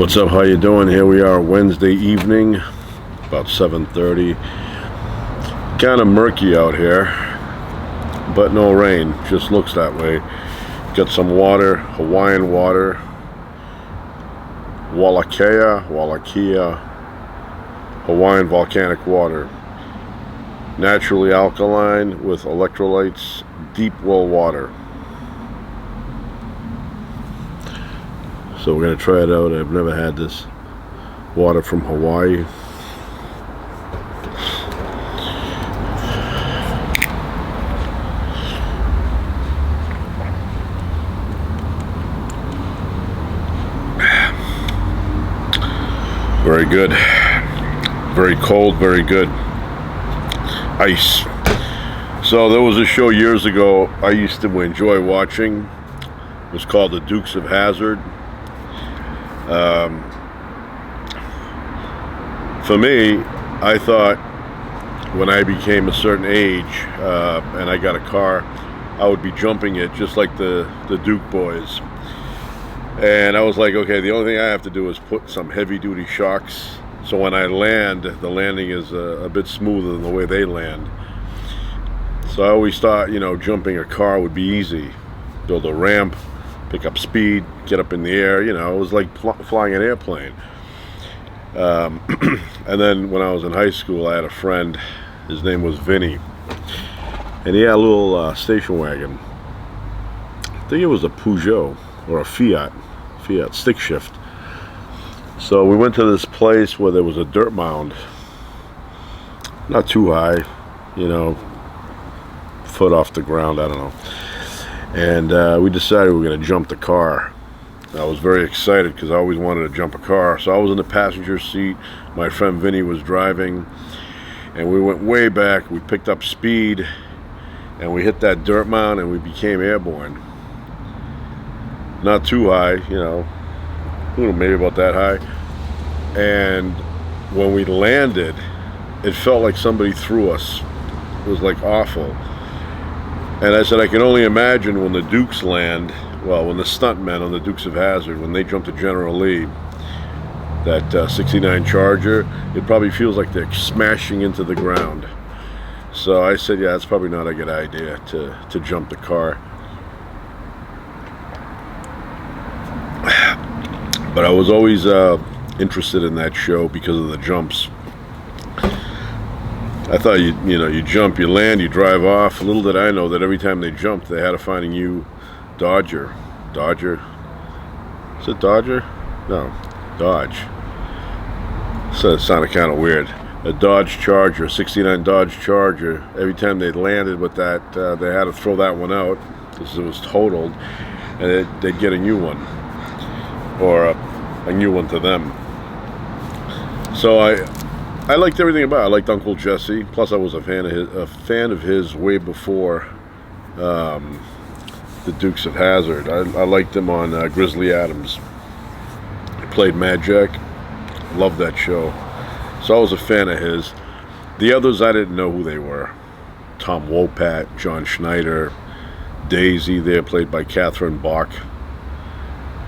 What's up? How you doing? Here we are Wednesday evening, about 7:30. Kind of murky out here, but no rain. Just looks that way. Got some water, Hawaiian water, Wallachia, Hawaiian volcanic water. Naturally alkaline with electrolytes, deep well water. So we're going to try it out. I've never had this water from Hawaii. Very good. Very cold, very good. Ice. So there was a show years ago I used to enjoy watching. It was called The Dukes of Hazzard. For me, I thought when I became a certain age and I got a car, I would be jumping it just like the Duke boys. And I was like, okay, the only thing I have to do is put some heavy-duty shocks, so when I land, the landing is a bit smoother than the way they land. So I always thought, jumping a car would be easy. Build a ramp, pick up speed, get up in the air. It was like flying an airplane. And then when I was in high school, I had a friend. His name was Vinny, and he had a little station wagon. I think it was a Peugeot or a Fiat stick shift. So we went to this place where there was a dirt mound, not too high, foot off the ground, I don't know. And we decided we were going to jump the car. I was very excited because I always wanted to jump a car. So I was in the passenger seat. My friend Vinny was driving. And we went way back. We picked up speed. And we hit that dirt mound and we became airborne. Not too high, maybe about that high. And when we landed, it felt like somebody threw us. It was like awful. And I said, I can only imagine when the Dukes land, when the stuntmen on the Dukes of Hazzard, when they jump to General Lee, that 69 Charger, it probably feels like they're smashing into the ground. So I said, yeah, it's probably not a good idea to jump the car. But I was always interested in that show because of the jumps. I thought you jump, you land, you drive off. Little did I know that every time they jumped, they had to find a new Dodger. Is it Dodger? No, Dodge. So it sounded kind of weird. A Dodge Charger, 69 Dodge Charger. Every time they landed with that, they had to throw that one out because it was totaled, and they'd get a new one, or a new one to them. So I liked everything about it. I liked Uncle Jesse. Plus, I was a fan of his way before the Dukes of Hazzard. I liked him on Grizzly Adams. He played Mad Jack. Loved that show. So I was a fan of his. The others, I didn't know who they were. Tom Wopat, John Schneider, Daisy, there played by Catherine Bach,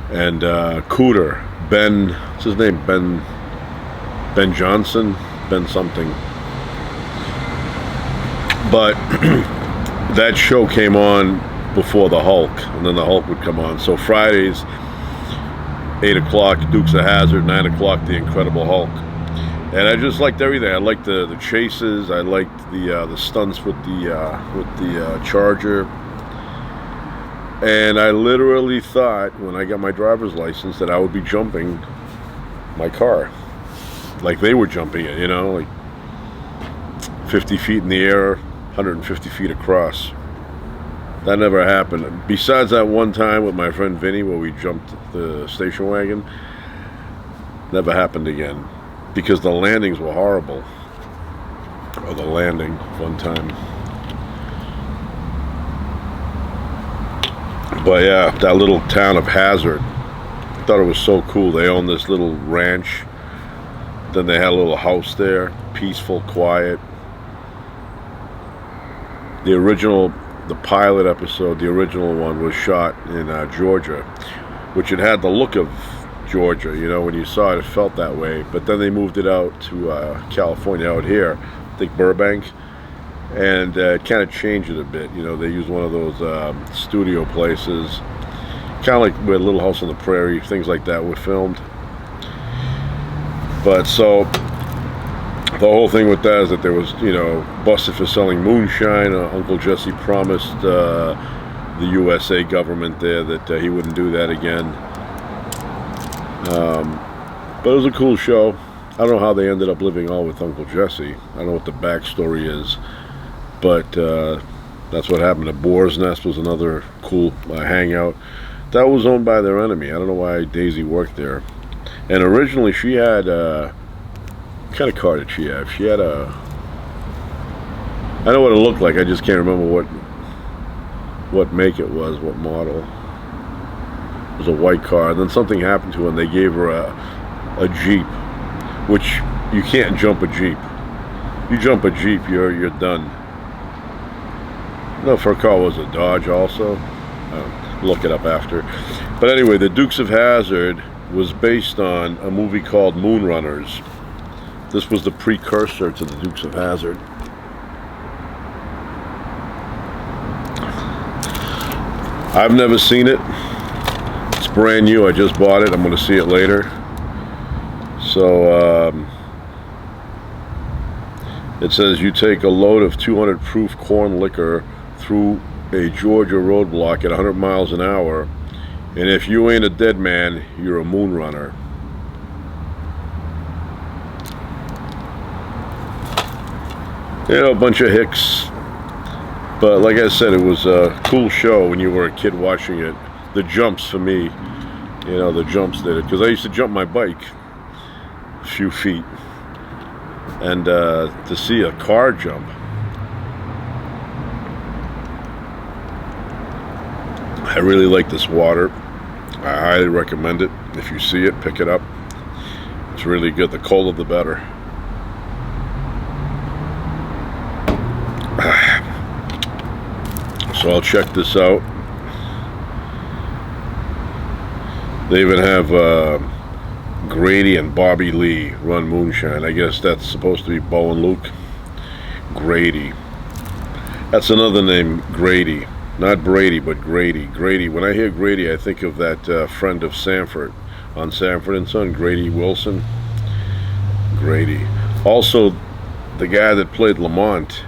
and Cooter, Ben. What's his name? Ben Johnson. Ben something. But that show came on before the Hulk, and then the Hulk would come on. So Fridays, 8 o'clock, Dukes of Hazzard, 9 o'clock, The Incredible Hulk. And I just liked everything. I liked the chases. I liked the stunts with the Charger. And I literally thought when I got my driver's license that I would be jumping my car. Like they were jumping it, like 50 feet in the air, 150 feet across. That never happened. Besides that one time with my friend Vinny where we jumped the station wagon, never happened again. Because the landings were horrible. Or the landing one time. But yeah, that little town of Hazzard, I thought it was so cool. They owned this little ranch. Then they had a little house there, peaceful, quiet. The pilot episode, the original one, was shot in Georgia, which it had the look of Georgia. You know, when you saw it, it felt that way. But then they moved it out to California, out here, I think Burbank, and it kind of changed it a bit. You know, they used one of those studio places, kind of like where Little House on the Prairie, things like that were filmed. But so the whole thing with that is that there was, you know, busted for selling moonshine. Uncle Jesse promised the USA government there that he wouldn't do that again. But it was a cool show. I don't know how they ended up living all with Uncle Jesse. I don't know what the backstory is, but that's what happened. The Boar's Nest was another cool hangout. That was owned by their enemy. I don't know why Daisy worked there. And originally she had what kind of car did she have? She had a, I know what it looked like, I just can't remember what make it was, what model. It was a white car. And then something happened to her and they gave her a Jeep, which you can't jump a Jeep. You jump a Jeep, you're done. No, her car was a Dodge also. Look it up after. But anyway, the Dukes of Hazzard was based on a movie called Moonrunners. This was the precursor to the Dukes of Hazzard. I've never seen it. It's brand new. I just bought it. I'm going to see it later. So it says you take a load of 200 proof corn liquor through a Georgia roadblock at 100 miles an hour, and if you ain't a dead man, you're a moon runner. You know, a bunch of hicks. But like I said, it was a cool show when you were a kid watching it. The jumps for me, you know, the jumps did it. Because I used to jump my bike a few feet. And to see a car jump, I really like this water. I highly recommend it. If you see it, pick it up. It's really good. The colder the better. So I'll check this out. They even have Grady and Bobby Lee run moonshine. I guess that's supposed to be Bo and Luke. Grady. That's another name, Grady. Not Brady, but Grady. Grady. When I hear Grady, I think of that friend of Sanford on Sanford and Son, Grady Wilson. Grady. Also, the guy that played Lamont,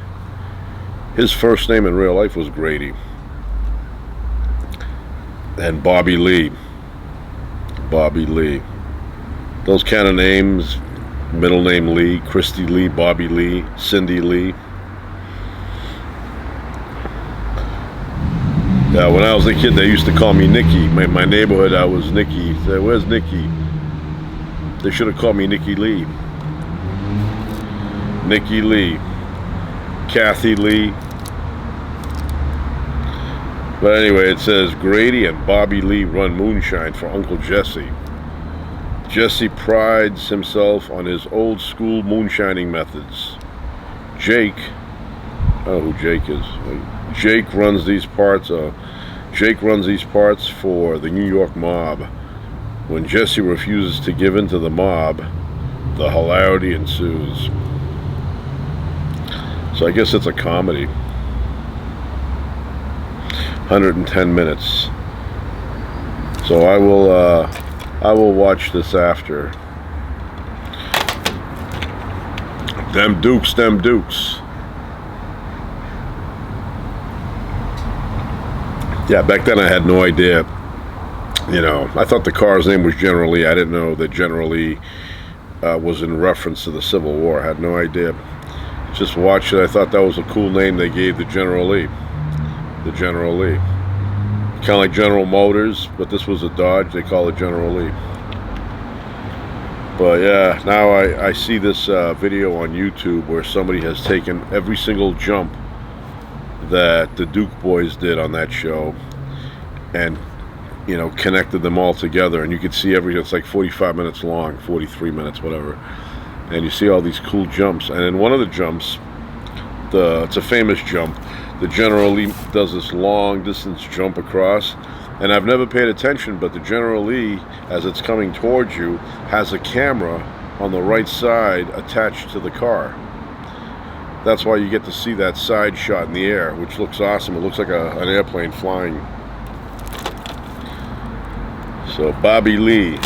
his first name in real life was Grady. And Bobby Lee. Bobby Lee. Those kind of names, middle name Lee, Christy Lee, Bobby Lee, Cindy Lee. When I was a kid, they used to call me Nicky. My neighborhood, I was Nicky. Said, where's Nicky? They should have called me Nicky Lee. Nicky Lee. Kathy Lee. But anyway, it says Grady and Bobby Lee run moonshine for Uncle Jesse. Jesse prides himself on his old school moonshining methods. Jake, I don't know who Jake is. Jake runs these parts. Jake runs these parts for the New York mob. When Jesse refuses to give in to the mob, the hilarity ensues. So I guess it's a comedy. 110 minutes. So I will watch this after. Them Dukes, them Dukes. Yeah, back then I had no idea. You know, I thought the car's name was General Lee. I didn't know that General Lee was in reference to the Civil War. I had no idea. Just watched it. I thought that was a cool name they gave the General Lee. The General Lee. Kind of like General Motors, but this was a Dodge. They call it General Lee. But yeah, now I see this video on YouTube where somebody has taken every single jump that the Duke boys did on that show and, you know, connected them all together, and you can see it's like 45 minutes long, 43 minutes, whatever, and you see all these cool jumps. And in one of the jumps, it's a famous jump, the General Lee does this long distance jump across, And I've never paid attention, but the General Lee, as it's coming towards you, has a camera on the right side attached to the car. That's why you get to see that side shot in the air, which looks awesome. It looks like an airplane flying. So Bobby Lee.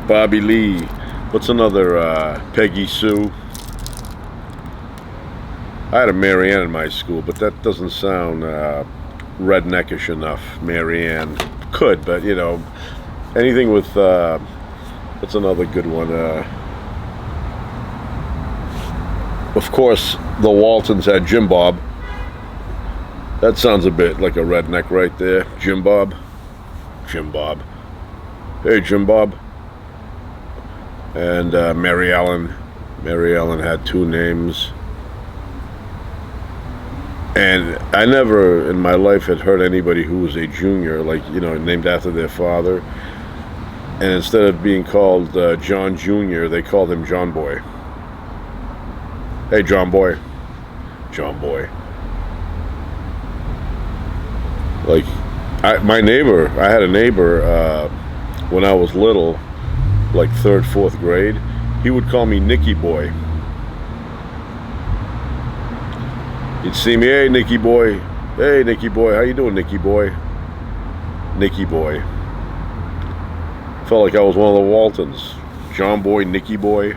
Bobby Lee. What's another Peggy Sue? I had a Mary Ann in my school, but that doesn't sound redneckish enough. Mary Ann could, but you know, anything with what's another good one? Of course, the Waltons had Jim Bob. That sounds a bit like a redneck right there. Jim Bob. Jim Bob. Hey, Jim Bob. And Mary Ellen. Mary Ellen had two names. And I never in my life had heard anybody who was a junior, like, you know, named after their father. And instead of being called John Jr., they called him John Boy. Hey, John Boy. John Boy. Like, I had a neighbor when I was little, like 3rd, 4th grade. He would call me Nicky Boy. He'd see me, hey, Nicky Boy. Hey, Nicky Boy. How you doing, Nicky Boy? Nicky Boy. Felt like I was one of the Waltons. John Boy, Nicky Boy.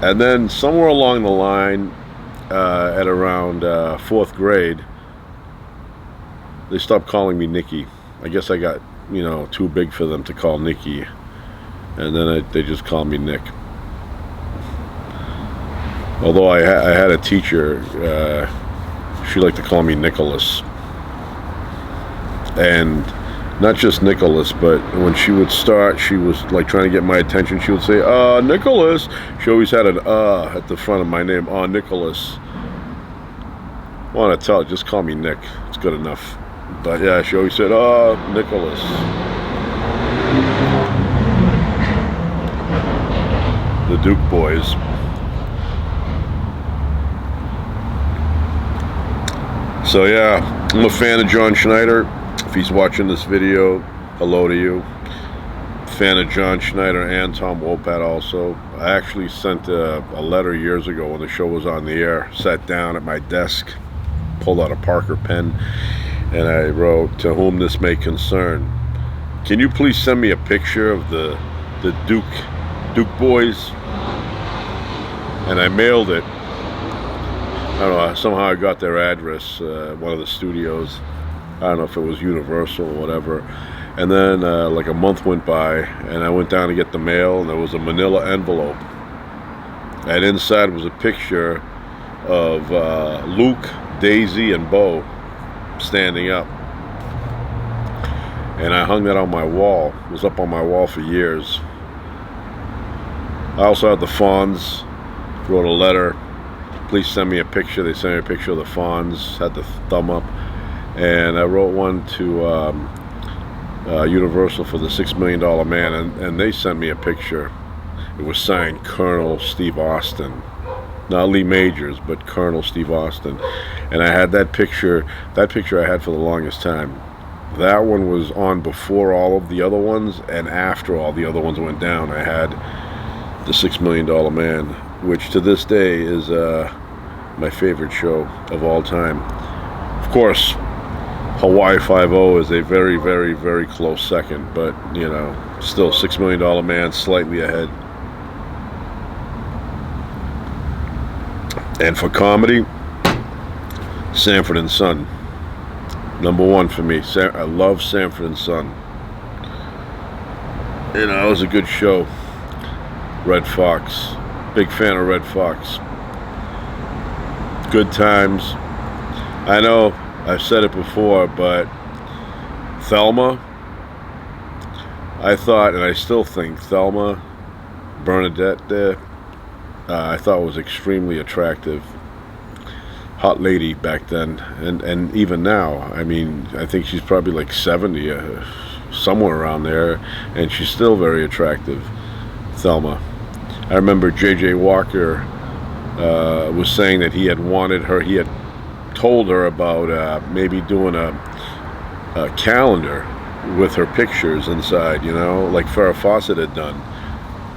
And then somewhere along the line, at around 4th grade, they stopped calling me Nicky. I guess I got, you know, too big for them to call Nicky. And then they just called me Nick. Although I had a teacher, she liked to call me Nicholas. And not just Nicholas, but when she would start, she was like trying to get my attention. She would say, Nicholas. She always had an at the front of my name, Nicholas. I want to tell her, just call me Nick. It's good enough. But yeah, she always said, Nicholas. The Duke boys. So yeah, I'm a fan of John Schneider. If he's watching this video, hello to you. Fan of John Schneider and Tom Wopat also. I actually sent a letter years ago when the show was on the air. Sat down at my desk, pulled out a Parker pen, and I wrote, "To whom this may concern, can you please send me a picture of the Duke boys?" And I mailed it. I don't know, somehow I got their address, one of the studios. I don't know if it was Universal or whatever. And then like a month went by, and I went down to get the mail, and there was a manila envelope. And inside was a picture of Luke, Daisy, and Bo standing up. And I hung that on my wall. It was up on my wall for years. I also had the Fonz, wrote a letter. Please send me a picture. They sent me a picture of the Fonz, had the thumb up. And I wrote one to Universal for the $6 Million Man, and they sent me a picture. It was signed Colonel Steve Austin. Not Lee Majors, but Colonel Steve Austin. And I had that picture I had for the longest time. That one was on before all of the other ones, and after all the other ones went down, I had the $6 Million Man, which to this day is my favorite show of all time. Of course, Hawaii Five-0 is a very, very, very close second, but, you know, still $6 Million Man, slightly ahead. And for comedy, Sanford and Son. #1 for me. I love Sanford and Son. You know, it was a good show. Red Fox. Big fan of Red Fox. Good times. I know I've said it before, but Thelma, I thought, and I still think, Thelma Bernadette there, I thought was extremely attractive. Hot lady back then, and even now. I mean, I think she's probably like 70, somewhere around there, and she's still very attractive, Thelma. I remember J.J. Walker was saying that he had wanted her, he had told her about maybe doing a calendar with her pictures inside, you know, like Farrah Fawcett had done.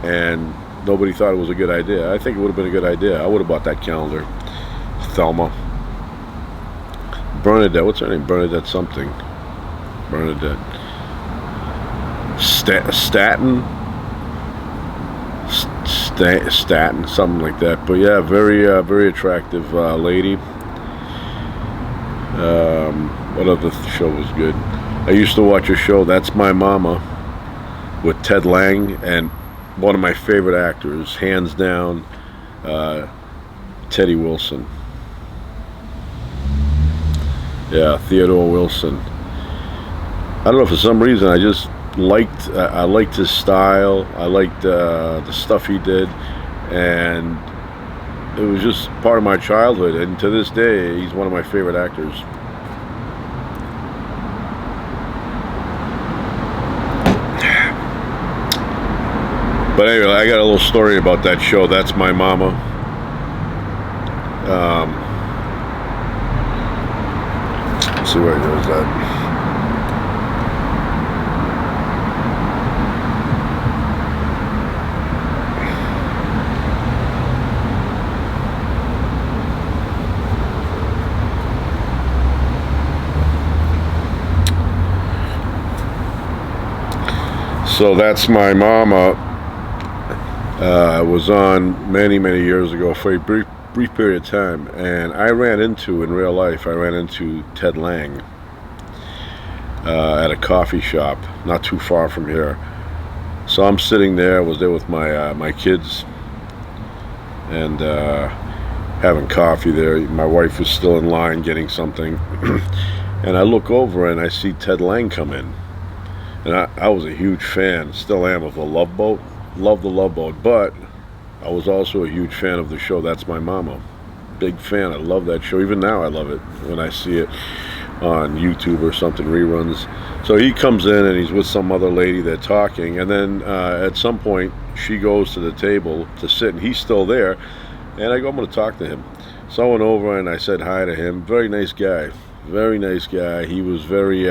And nobody thought it was a good idea. I think it would have been a good idea. I would have bought that calendar. Thelma. Bernadette, what's her name? Bernadette something. Bernadette. Staten? Staten, something like that. But yeah, very attractive lady. What other show was good? I used to watch a show, That's My Mama, with Ted Lange, and one of my favorite actors, hands down, Teddy Wilson. Yeah, Theodore Wilson. I don't know, for some reason I just I liked his style. I liked the stuff he did, and it was just part of my childhood. And to this day, he's one of my favorite actors. But anyway, I got a little story about that show. That's My Mama. Let's see where goes that. So That's My Mama was on many years ago for a brief period of time, and in real life I ran into Ted Lange at a coffee shop not too far from here. So I'm sitting there, was there with my kids, and having coffee there. My wife was still in line getting something, and I look over and I see Ted Lange come in. And I was a huge fan, still am, of The Love Boat. Love The Love Boat, but I was also a huge fan of the show That's My Mama. Big fan. I love that show. Even now I love it when I see it on YouTube or something, reruns. So he comes in and he's with some other lady, they're talking, and then at some point she goes to the table to sit, and he's still there, and I go, I'm going to talk to him. So I went over and I said hi to him. Very nice guy. Very nice guy. He was very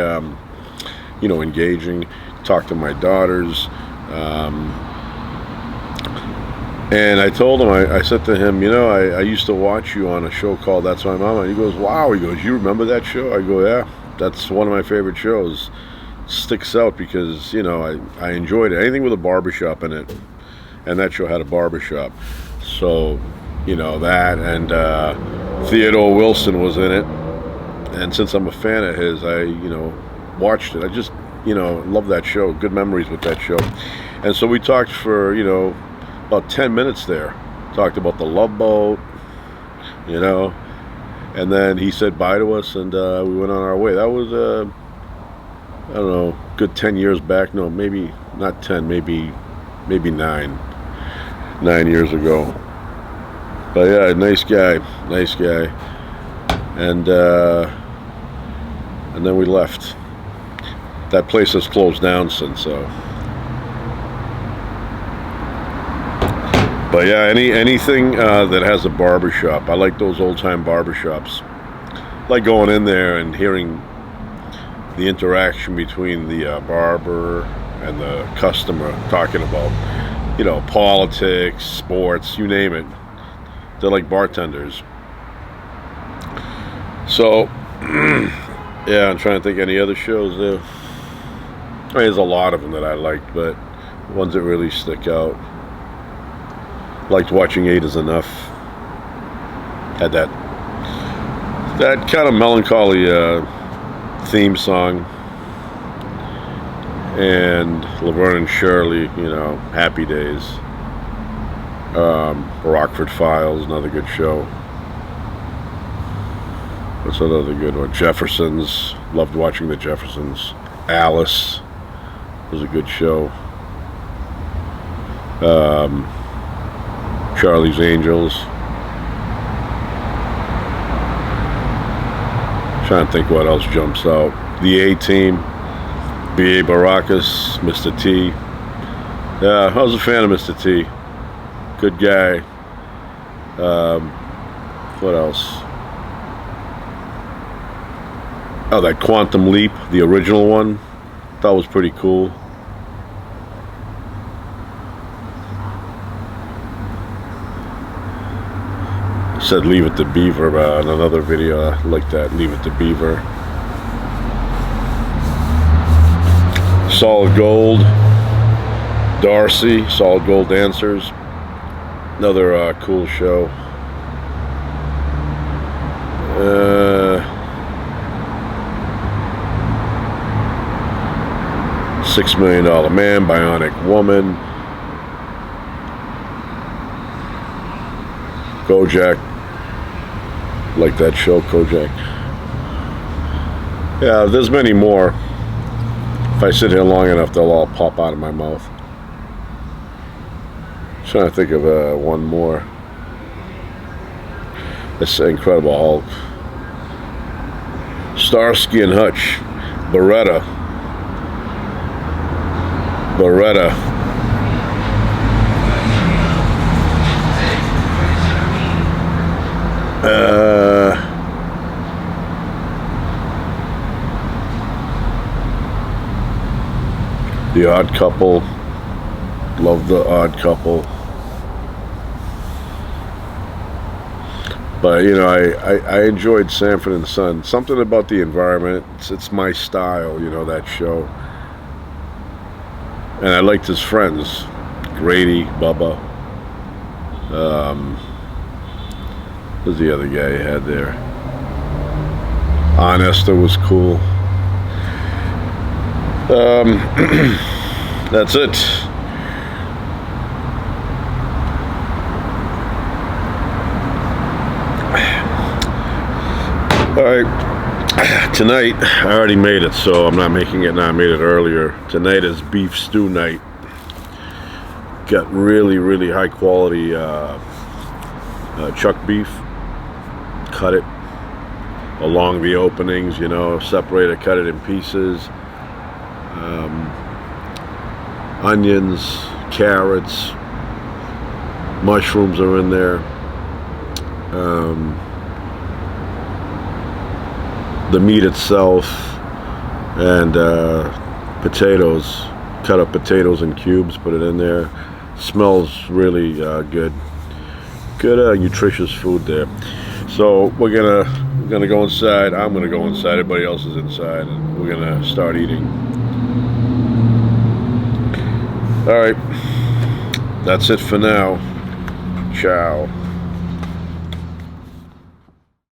engaging. Talked to my daughters, and I told him, I said to him, I used to watch you on a show called That's My Mama. And he goes, wow. He goes, you remember that show? I go, yeah, that's one of my favorite shows. Sticks out because I enjoyed it, anything with a barbershop in it, and that show had a barbershop. So that, and Theodore Wilson was in it, and since I'm a fan of his, I watched it. I just love that show. Good memories with that show. And so we talked for about 10 minutes there. Talked about The Love Boat, and then he said bye to us, and we went on our way. That was I don't know, good 10 years back. No, maybe not 10, maybe 9 years ago. But yeah, nice guy, and then we left. That place has closed down since, so. But yeah, anything that has a barbershop. I like those old-time barbershops. I like going in there and hearing the interaction between the barber and the customer, talking about, politics, sports, you name it. They're like bartenders. So, yeah, I'm trying to think any other shows there. There's a lot of them that I liked, but ones that really stick out. Liked watching 8 Is Enough. Had that kind of melancholy theme song. And Laverne and Shirley, Happy Days. Rockford Files, another good show. What's another good one? Jeffersons. Loved watching the Jeffersons. Alice was a good show. Charlie's Angels. Trying to think what else jumps out. The A-Team. B.A. Baracus. Mr. T. Yeah, I was a fan of Mr. T. Good guy. What else? Oh, that Quantum Leap, the original one, that was pretty cool. Said Leave It to Beaver in another video. I like that, Leave It to Beaver. Solid Gold, Darcy, Solid Gold Dancers, another cool show. $6 Million Man, Bionic Woman, Kojak, like that show, Kojak. Yeah, there's many more. If I sit here long enough, they'll all pop out of my mouth. Trying to think of one more. This Incredible Hulk, Starsky and Hutch, Beretta. The Odd Couple. Love The Odd Couple. But you know, I enjoyed Sanford and Son. Something about the environment. It's my style, you know, that show. And I liked his friends, Grady, Bubba. Who's the other guy you had there? Honesta was cool. That's it. All right, tonight, I already made it, so I'm not making it now. I made it earlier. Tonight is beef stew night. Got really, really high quality chuck beef. Cut it along the openings, you know, separate it, cut it in pieces. Onions, carrots, mushrooms are in there. The meat itself, and potatoes. Cut up potatoes in cubes, put it in there. Smells really good. Good nutritious food there. So we're gonna go inside. I'm gonna go inside. Everybody else is inside, and we're gonna start eating. All right, that's it for now. Ciao.